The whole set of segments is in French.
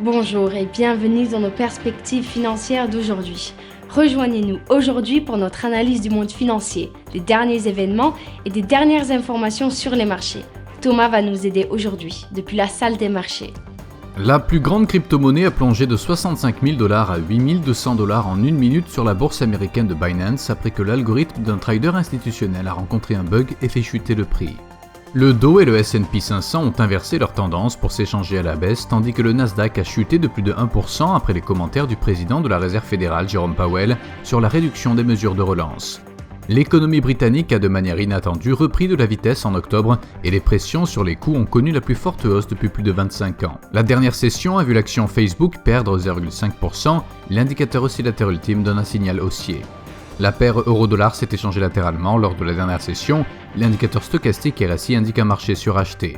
Bonjour et bienvenue dans nos perspectives financières d'aujourd'hui. Rejoignez-nous aujourd'hui pour notre analyse du monde financier, des derniers événements et des dernières informations sur les marchés. Thomas va nous aider aujourd'hui, depuis la salle des marchés. La plus grande crypto-monnaie a plongé de 65 000 $ à 8 200 $ en une minute sur la bourse américaine de Binance après que l'algorithme d'un trader institutionnel a rencontré un bug et fait chuter le prix. Le Dow et le S&P 500 ont inversé leur tendance pour s'échanger à la baisse, tandis que le Nasdaq a chuté de plus de 1% après les commentaires du président de la Réserve fédérale, Jerome Powell, sur la réduction des mesures de relance. L'économie britannique a de manière inattendue repris de la vitesse en octobre et les pressions sur les coûts ont connu la plus forte hausse depuis plus de 25 ans. La dernière session a vu l'action Facebook perdre 0,5%, l'indicateur oscillateur ultime donne un signal haussier. La paire euro-dollar s'est échangée latéralement lors de la dernière session, l'indicateur stochastique RSI indique un marché suracheté.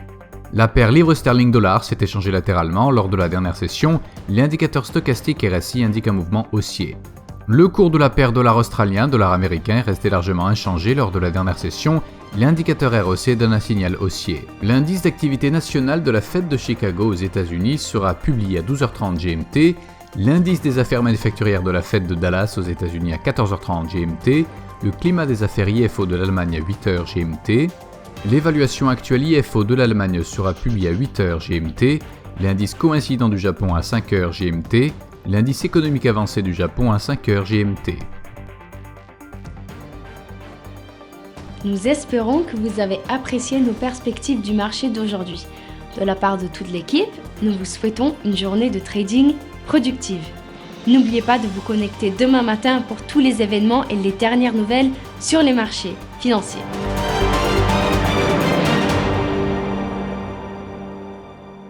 La paire livre-sterling-dollar s'est échangée latéralement lors de la dernière session, l'indicateur stochastique RSI indique un mouvement haussier. Le cours de la paire dollar australien, dollar américain est resté largement inchangé lors de la dernière session, l'indicateur ROC donne un signal haussier. L'indice d'activité nationale de la Fed de Chicago aux États-Unis sera publié à 12h30 GMT, l'indice des affaires manufacturières de la Fed de Dallas aux États-Unis à 14h30 GMT, le climat des affaires IFO de l'Allemagne à 8h GMT, l'évaluation actuelle IFO de l'Allemagne sera publiée à 8h GMT, l'indice coïncident du Japon à 5h GMT, l'indice économique avancé du Japon à 5h GMT. Nous espérons que vous avez apprécié nos perspectives du marché d'aujourd'hui. De la part de toute l'équipe, nous vous souhaitons une journée de trading productive. N'oubliez pas de vous connecter demain matin pour tous les événements et les dernières nouvelles sur les marchés financiers.